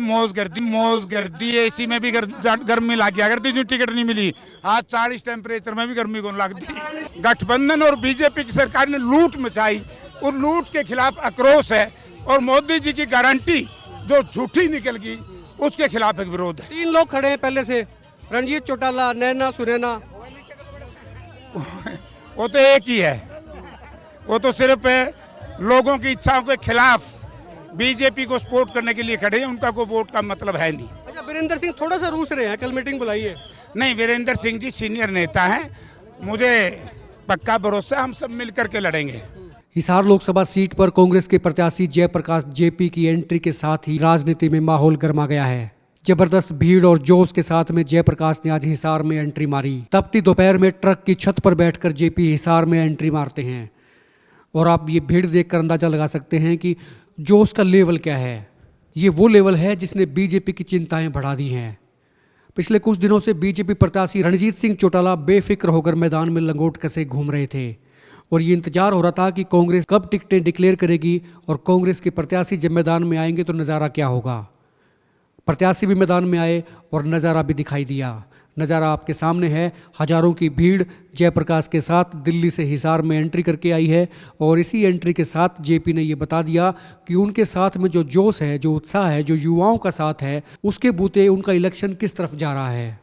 मौज करती एसी में भी गर्मी लग गया करती जो टिकट नहीं मिली। आज 40 टेम्परेचर में भी गर्मी को लगती। गठबंधन और बीजेपी की सरकार ने लूट मचाई, और लूट के खिलाफ आक्रोश है, और मोदी जी की गारंटी जो झूठी निकल गई उसके खिलाफ एक विरोध है। 3 लोग खड़े हैं पहले से, रणजीत चौटाला, नैना सुनैना। वो तो एक ही है, वो तो सिर्फ लोगों की इच्छाओं के खिलाफ बीजेपी को सपोर्ट करने के लिए खड़े हैं, उनका कोई वोट का मतलब है नहीं। अच्छा, वीरेंद्र सिंह थोड़ा सा रूस रहे हैं, कल मीटिंग बुलाई है। नहीं, वीरेंद्र सिंह जी सीनियर नेता हैं, मुझे पक्का भरोसा, हम सब मिलकर के लड़ेंगे। हिसार लोकसभा सीट पर कांग्रेस के प्रत्याशी जयप्रकाश जेपी की एंट्री के साथ ही राजनीति में माहौल गर्मा गया है। जबरदस्त भीड़ और जोश के साथ में जयप्रकाश ने आज हिसार में एंट्री मारी। तपती दोपहर में ट्रक की छत पर बैठकर जेपी हिसार में एंट्री मारते हैं, और आप ये भीड़ देखकर अंदाजा लगा सकते हैं कि जोश का लेवल क्या है। ये वो लेवल है जिसने बीजेपी की चिंताएं बढ़ा दी हैं। पिछले कुछ दिनों से बीजेपी प्रत्याशी रणजीत सिंह चौटाला बेफिक्र होकर मैदान में लंगोट कसे घूम रहे थे, और ये इंतजार हो रहा था कि कांग्रेस कब टिकटें डिक्लेयर करेगी और कांग्रेस के प्रत्याशी जब मैदान में आएंगे तो नज़ारा क्या होगा। प्रत्याशी भी मैदान में आए और नज़ारा भी दिखाई दिया। नज़ारा आपके सामने है, हजारों की भीड़ जयप्रकाश के साथ दिल्ली से हिसार में एंट्री करके आई है, और इसी एंट्री के साथ जेपी ने ये बता दिया कि उनके साथ में जो जोश है, जो उत्साह है, जो युवाओं का साथ है, उसके बूते उनका इलेक्शन किस तरफ जा रहा है।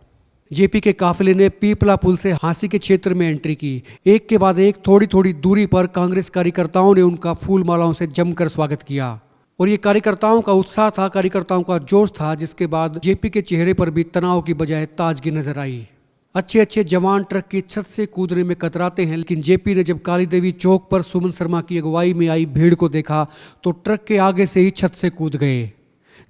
जेपी के काफिले ने पीपला पुल से हांसी के क्षेत्र में एंट्री की। एक के बाद एक थोड़ी थोड़ी दूरी पर कांग्रेस कार्यकर्ताओं ने उनका फूल मालाओं से जमकर स्वागत किया, और ये कार्यकर्ताओं का उत्साह था, कार्यकर्ताओं का जोश था, जिसके बाद जेपी के चेहरे पर भी तनाव की बजाय ताजगी नजर आई। अच्छे अच्छे जवान ट्रक की छत से कूदने में कतराते हैं, लेकिन जेपी ने जब काली देवी चौक पर सुमन शर्मा की अगुवाई में आई भीड़ को देखा तो ट्रक के आगे से ही छत से कूद गए।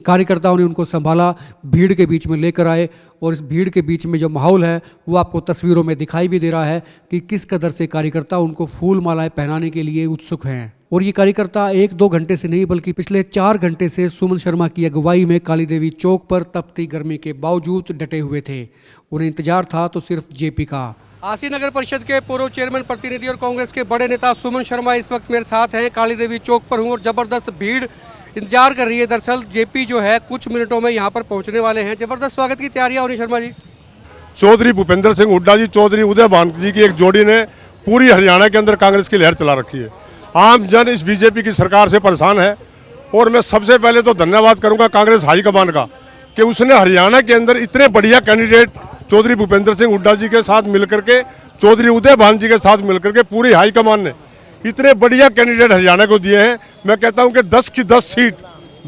कार्यकर्ताओं ने उनको संभाला, भीड़ के बीच में लेकर आए, और इस भीड़ के बीच में जो माहौल है वो आपको तस्वीरों में दिखाई भी दे रहा है कि किस कदर से कार्यकर्ता उनको फूल मालाएं पहनाने के लिए उत्सुक हैं। और ये कार्यकर्ता 1-2 घंटे से नहीं बल्कि पिछले 4 घंटे से सुमन शर्मा की अगुवाई में काली देवी चौक पर तपती गर्मी के बावजूद डटे हुए थे। उन्हें इंतजार था तो सिर्फ जेपी का। आसी नगर परिषद के पूर्व चेयरमैन प्रतिनिधि और कांग्रेस के बड़े नेता सुमन शर्मा इस वक्त मेरे साथ हैं। काली देवी चौक पर हूँ और जबरदस्त भीड़ इंतजार कर रही है। दरअसल जेपी जो है कुछ मिनटों में यहाँ पर पहुँचने वाले हैं। जबरदस्त स्वागत की तैयारियां हो रही शर्मा जी। चौधरी भूपेंद्र सिंह हुड्डा जी, चौधरी उदय भान जी की एक जोड़ी ने पूरी हरियाणा के अंदर कांग्रेस की लहर चला रखी है। आम जन इस बीजेपी की सरकार से परेशान है, और मैं सबसे पहले तो धन्यवाद करूंगा कांग्रेस हाईकमान का कि उसने हरियाणा के अंदर इतने बढ़िया कैंडिडेट चौधरी भूपेंद्र सिंह हुड्डा जी के साथ मिलकर के, चौधरी उदय भान जी के साथ मिलकर के पूरी हाईकमान ने इतने बढ़िया कैंडिडेट हरियाणा को दिए हैं। मैं कहता हूं कि 10 की 10 सीट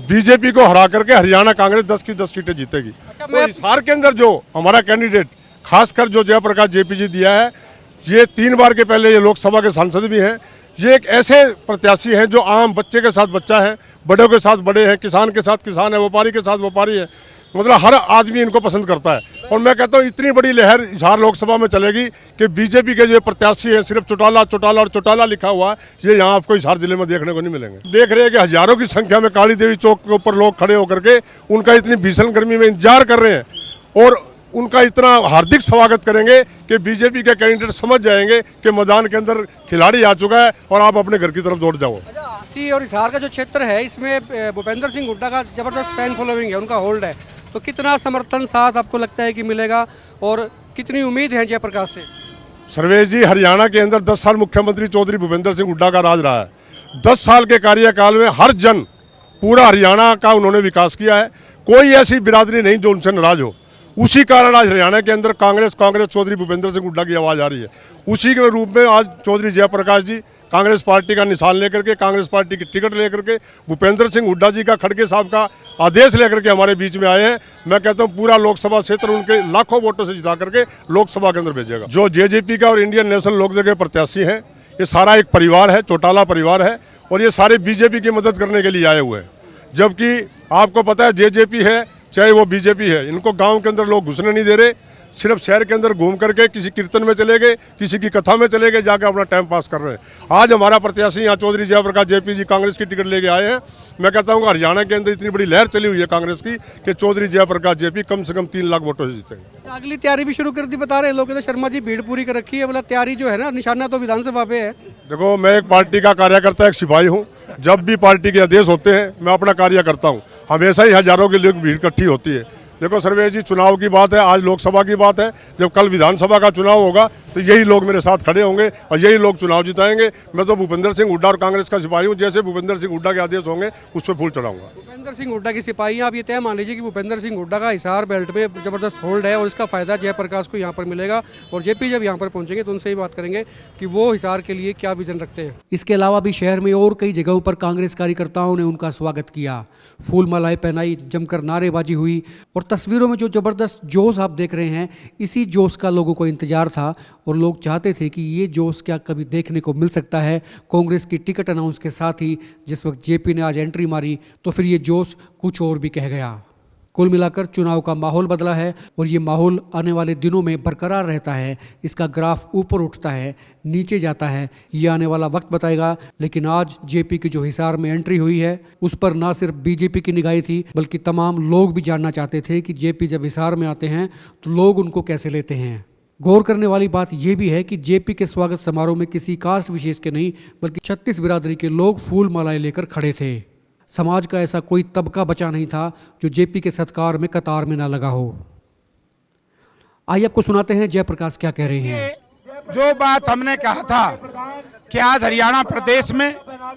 बीजेपी को हरा करके हरियाणा कांग्रेस 10 की 10 सीटें जीतेगी। तो हिसार के अंदर जो हमारा कैंडिडेट खासकर जो जयप्रकाश जेपी जी दिया है, ये 3 बार के पहले ये लोकसभा के सांसद भी हैं। ये एक ऐसे प्रत्याशी हैं जो आम बच्चे के साथ बच्चा है, बड़ों के साथ बड़े हैं, किसान के साथ किसान है, व्यापारी के साथ व्यापारी है, मतलब हर आदमी इनको पसंद करता है। और मैं कहता हूँ इतनी बड़ी लहर हिसार लोकसभा में चलेगी कि बीजेपी के जो प्रत्याशी हैं सिर्फ चौटाला चौटाला और चौटाला लिखा हुआ है, ये यहाँ आपको हिसार जिले में देखने को नहीं मिलेंगे। देख रहे हैं कि हजारों की संख्या में काली देवी चौक के ऊपर लोग खड़े होकर के उनका इतनी भीषण गर्मी में इंतजार कर रहे हैं, और उनका इतना हार्दिक स्वागत करेंगे कि बीजेपी के कैंडिडेट समझ जाएंगे कि मैदान के अंदर खिलाड़ी आ चुका है और आप अपने घर की तरफ दौड़ जाओ। अच्छा, आसी और हिसार का जो क्षेत्र है इसमें भूपेंद्र सिंह हुड्डा का जबरदस्त फैन फॉलोइंग है, उनका होल्ड है, तो कितना समर्थन साथ आपको लगता है कि मिलेगा और कितनी उम्मीद है जयप्रकाश से? सर्वेश जी, हरियाणा के अंदर 10 साल मुख्यमंत्री चौधरी भूपेंद्र सिंह हुड्डा का राज रहा है। 10 साल के कार्यकाल में हर जन पूरा हरियाणा का उन्होंने विकास किया है। कोई ऐसी बिरादरी नहीं जो उनसे नाराज हो। उसी कारण आज हरियाणा के अंदर कांग्रेस चौधरी भूपेंद्र सिंह हुड्डा की आवाज़ आ रही है। उसी के रूप में आज चौधरी जयप्रकाश जी कांग्रेस पार्टी का निशान लेकर के, कांग्रेस पार्टी की टिकट लेकर के, भूपेंद्र सिंह हुड्डा जी का खड़गे साहब का आदेश लेकर के हमारे बीच में आए हैं। मैं कहता हूं पूरा लोकसभा क्षेत्र उनके लाखों वोटों से जिता करके लोकसभा के अंदर भेजेगा। जो जेजेपी का और इंडियन नेशनल लोकदल के प्रत्याशी हैं, ये सारा एक परिवार है, चौटाला परिवार है, और ये सारे बीजेपी की मदद करने के लिए आए हुए हैं। जबकि आपको पता है जेजेपी है चाहे वो बीजेपी है, इनको गांव के अंदर लोग घुसने नहीं दे रहे। सिर्फ शहर के अंदर घूम करके किसी कीर्तन में चले गए, किसी की कथा में चले गए, जाकर अपना टाइम पास कर रहे हैं। आज हमारा प्रत्याशी यहाँ चौधरी जयप्रकाश जेपी जी कांग्रेस की टिकट लेके आए हैं। मैं कहता हूँ हरियाणा के अंदर इतनी बड़ी लहर चली हुई है कांग्रेस की कि चौधरी जयप्रकाश जेपी कम से कम 3 लाख वोटों से जीतेंगे। अगली तैयारी भी शुरू कर दी बता रहे लोग, शर्मा जी भीड़ पूरी कर रखी है, बोला तैयारी जो है ना, निशाना तो विधानसभा पे है। देखो, मैं एक पार्टी का कार्यकर्ता, एक सिपाही हूँ। जब भी पार्टी के आदेश होते हैं मैं अपना कार्य करता हूँ। हमेशा ही हजारों की लोग भीड़ इकट्ठी होती है। देखो सर्वेश जी, चुनाव की बात है, आज लोकसभा की बात है, जब कल विधानसभा का चुनाव होगा तो यही लोग मेरे साथ खड़े होंगे और यही लोग चुनाव जिताएंगे। मैं तो भूपेंद्र सिंह हुड्डा और कांग्रेस का सिपाही हूँ। जैसे भूपेंद्र सिंह हुड्डा के आदेश होंगे उस पर फूल चढ़ाऊंगा। भूपेंद्र सिंह हुड्डा की सिपाही हैं। आप ये तय मान लीजिए कि भूपेंद्र सिंह हुड्डा का हिसार बेल्ट में जबरदस्त होल्ड है और इसका फायदा जयप्रकाश को यहाँ पर मिलेगा। और जेपी जब यहाँ पर पहुंचेंगे तो उनसे ही बात करेंगे कि वो हिसार के लिए क्या विजन रखते हैं। इसके अलावा भी शहर में और कई जगहों पर कांग्रेस कार्यकर्ताओं ने उनका स्वागत किया, फूल मालाएं पहनाई, जमकर नारेबाजी हुई और तस्वीरों में जो जबरदस्त जोश आप देख रहे हैं, इसी जोश का लोगों को इंतजार था और लोग चाहते थे कि ये जोश क्या कभी देखने को मिल सकता है। कांग्रेस की टिकट अनाउंस के साथ ही जिस वक्त जेपी ने आज एंट्री मारी तो फिर ये जोश कुछ और भी कह गया। कुल मिलाकर चुनाव का माहौल बदला है और ये माहौल आने वाले दिनों में बरकरार रहता है। इसका ग्राफ ऊपर उठता है, नीचे जाता है, ये आने वाला वक्त बताएगा। लेकिन आज जेपी की जो हिसार में एंट्री हुई है उस पर ना सिर्फ बीजेपी की निगाहें थी बल्कि तमाम लोग भी जानना चाहते थे कि जेपी जब हिसार में आते हैं तो लोग उनको कैसे लेते हैं। गौर करने वाली बात यह भी है कि जेपी के स्वागत समारोह में किसी कास्ट विशेष के नहीं बल्कि 36 बिरादरी के लोग फूल मालाएं लेकर खड़े थे। समाज का ऐसा कोई तबका बचा नहीं था जो जेपी के सत्कार में कतार में ना लगा हो। आइए आपको सुनाते हैं जयप्रकाश क्या कह रहे हैं। जो बात हमने कहा था कि आज हरियाणा प्रदेश में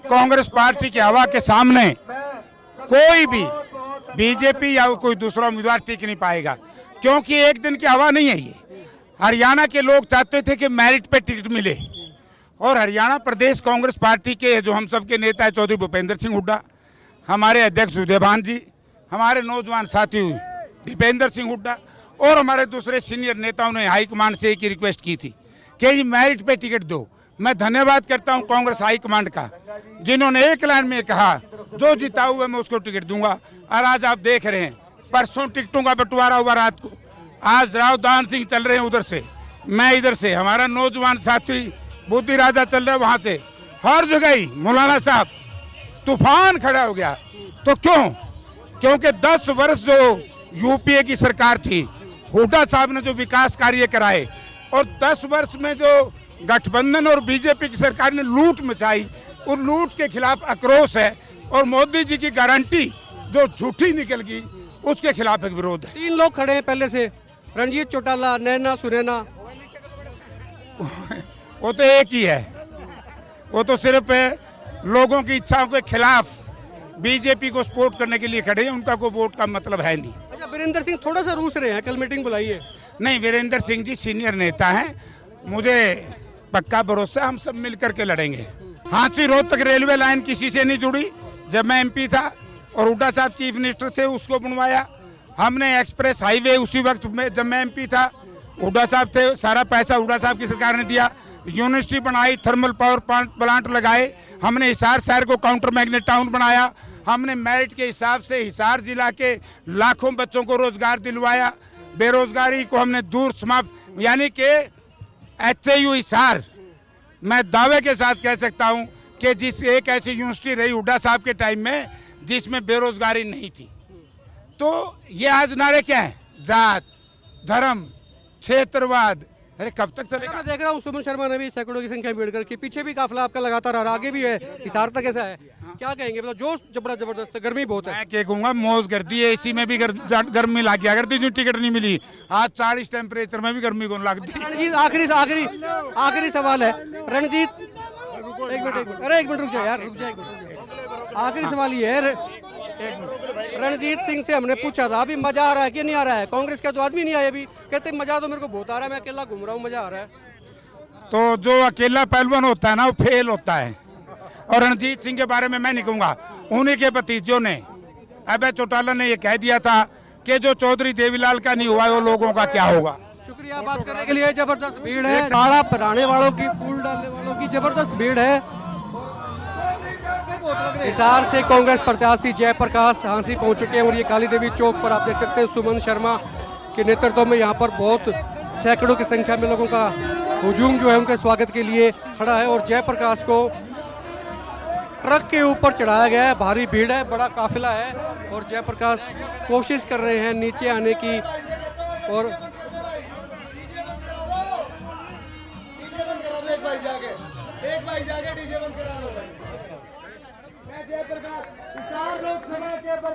कांग्रेस पार्टी की हवा के सामने कोई भी बीजेपी या कोई दूसरा उम्मीदवार टिक नहीं पाएगा, क्योंकि एक दिन की हवा नहीं है ये। हरियाणा के लोग चाहते थे कि मेरिट पे टिकट मिले और हरियाणा प्रदेश कांग्रेस पार्टी के जो हम सबके नेता है चौधरी भूपेंद्र सिंह हुड्डा, हमारे अध्यक्ष उदयभान जी, हमारे नौजवान साथी दीपेंद्र सिंह हुड्डा और हमारे दूसरे सीनियर नेताओं ने हाईकमांड से एक ही रिक्वेस्ट की थी कि ये मेरिट पे टिकट दो। मैं धन्यवाद करता हूं कांग्रेस हाईकमांड का, जिन्होंने एक लाइन में कहा जो जीता हुआ मैं उसको टिकट दूंगा। और आज आप देख रहे हैं परसों टिकटों का बंटवारा हुआ रात को, आज राव दान सिंह चल रहे हैं उधर से, मैं इधर से, हमारा नौजवान साथी बुद्धि राजा चल रहा है वहां से, हर जगह ही मौलाना साहब तूफान खड़ा हो गया। तो क्यों? क्योंकि 10 वर्ष जो यूपीए की सरकार थी, हुड्डा साहब ने जो विकास कार्य कराए और 10 वर्ष में जो गठबंधन और बीजेपी की सरकार ने लूट मचाई, उन लूट के खिलाफ आक्रोश है और मोदी जी की गारंटी जो झूठी निकल गई उसके खिलाफ एक विरोध है। 3 लोग खड़े हैं पहले से, रणजीत चौटाला, नैना सुनैना। वो तो एक ही है, वो तो सिर्फ लोगों की इच्छाओं के खिलाफ बीजेपी को सपोर्ट करने के लिए खड़े हैं, उनका कोई वोट का मतलब है नहीं। अच्छा, वीरेंद्र सिंह थोड़ा सा रूस रहे हैं, कल मीटिंग बुलाई है। नहीं, वीरेंद्र सिंह जी सीनियर नेता हैं, मुझे पक्का भरोसा हम सब मिल करके लड़ेंगे। हांसी रोहतक रेलवे लाइन किसी से नहीं जुड़ी, जब मैं एमपी था और हुड्डा साहब चीफ मिनिस्टर थे उसको बनवाया हमने। एक्सप्रेस हाईवे उसी वक्त में जब मैं एमपी था, हुड्डा साहब थे, सारा पैसा हुड्डा साहब की सरकार ने दिया। यूनिवर्सिटी बनाई, थर्मल पावर प्लांट लगाए, हमने हिसार शहर को काउंटर मैग्नेट टाउन बनाया, हमने मेरिट के हिसाब से हिसार जिला के लाखों बच्चों को रोजगार दिलवाया, बेरोजगारी को हमने दूर समाप्त, यानी कि एचयू हिसार मैं दावे के साथ कह सकता हूं कि जिस एक ऐसी यूनिवर्सिटी रही हुड्डा साहब के टाइम में जिसमें बेरोजगारी नहीं थी। तो ये आज नारे क्या है? जात, धर्म, क्षेत्रवाद, अरे कब तक चलेगा? मैं देख रहा हूँ सुमन शर्मा ने भी सैकड़ों की संख्या में भीड़ करके, पीछे भी काफिला आपका लगातार आ रहा, आगे भी है, हिसार तक ऐसा है, क्या कहेंगे? मतलब जोश जबरदस्त है, गर्मी बहुत है। मैं क्या कहूँगा, मौज करती है, इसी में भी गर्मी लग गया करती, जो टिकट नहीं मिली। आज 40 टेम्परेचर में भी गर्मी को लगती है। रणजीत, आखिरी सवाल है रणजीत, एक मिनट, अरे एक मिनट रुक जाए यार, रुक जाए एक मिनट। आखिरी सवाल ये है, रणजीत सिंह से हमने पूछा था अभी मजा आ रहा है कि नहीं आ रहा है? कांग्रेस का तो आदमी नहीं आया अभी, कहते मजा तो मेरे को बहुत आ रहा है, मैं अकेला घूम रहा हूँ, मजा आ रहा है। तो जो अकेला पहलवान होता है ना वो फेल होता है। और रणजीत सिंह के बारे में मैं नहीं कहूँगा, उन्हीं के भतीजों ने, अभय चौटाला ने ये कह दिया था कि जो चौधरी देवीलाल का नहीं हुआ वो लोगों का क्या होगा। शुक्रिया बात करने के लिए। जबरदस्त भीड़ है, साड़ा बनाने वालों की, फूल डालने वालों की जबरदस्त भीड़ है। हिसार से कांग्रेस प्रत्याशी जयप्रकाश हांसी पहुंच चुके हैं और ये काली देवी चौक पर आप देख सकते हैं सुमन शर्मा के नेतृत्व में यहाँ पर बहुत सैकड़ों की संख्या में लोगों का हुजूम जो है उनके स्वागत के लिए खड़ा है और जयप्रकाश को ट्रक के ऊपर चढ़ाया गया है। भारी भीड़ है, बड़ा काफिला है और जयप्रकाश कोशिश कर रहे हैं नीचे आने की। और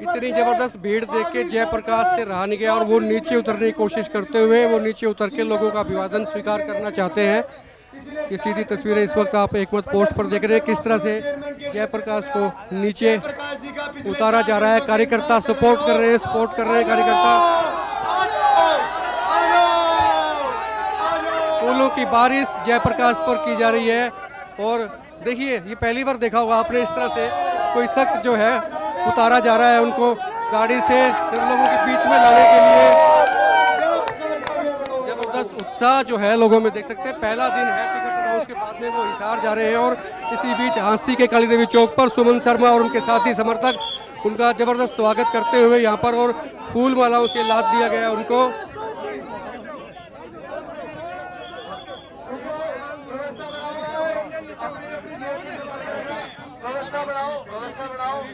इतनी जबरदस्त भीड़ देख के जयप्रकाश से रहा नहीं गया और वो नीचे उतरने की कोशिश करते हुए वो नीचे उतर के लोगों का अभिवादन स्वीकार करना चाहते हैं। ये सीधी तस्वीरें इस वक्त आप एक मत पोस्ट पर देख रहे हैं, किस तरह से जयप्रकाश को नीचे उतारा जा रहा है। कार्यकर्ता सपोर्ट कर रहे हैं कार्यकर्ता। फूलों की बारिश जयप्रकाश पर की जा रही है और देखिए ये पहली बार देखा होगा आपने, इस तरह से कोई शख्स जो है उतारा जा रहा है उनको गाड़ी से लोगों के बीच में लाने के लिए। जबरदस्त उत्साह जो है लोगों में देख सकते हैं। पहला दिन है टिकट अनाउंस के बाद में वो हिसार जा रहे हैं और इसी बीच हांसी के काली देवी चौक पर सुमन शर्मा और उनके साथी समर्थक उनका जबरदस्त स्वागत करते हुए यहाँ पर और फूल मालाओं से लाद दिया गया उनको।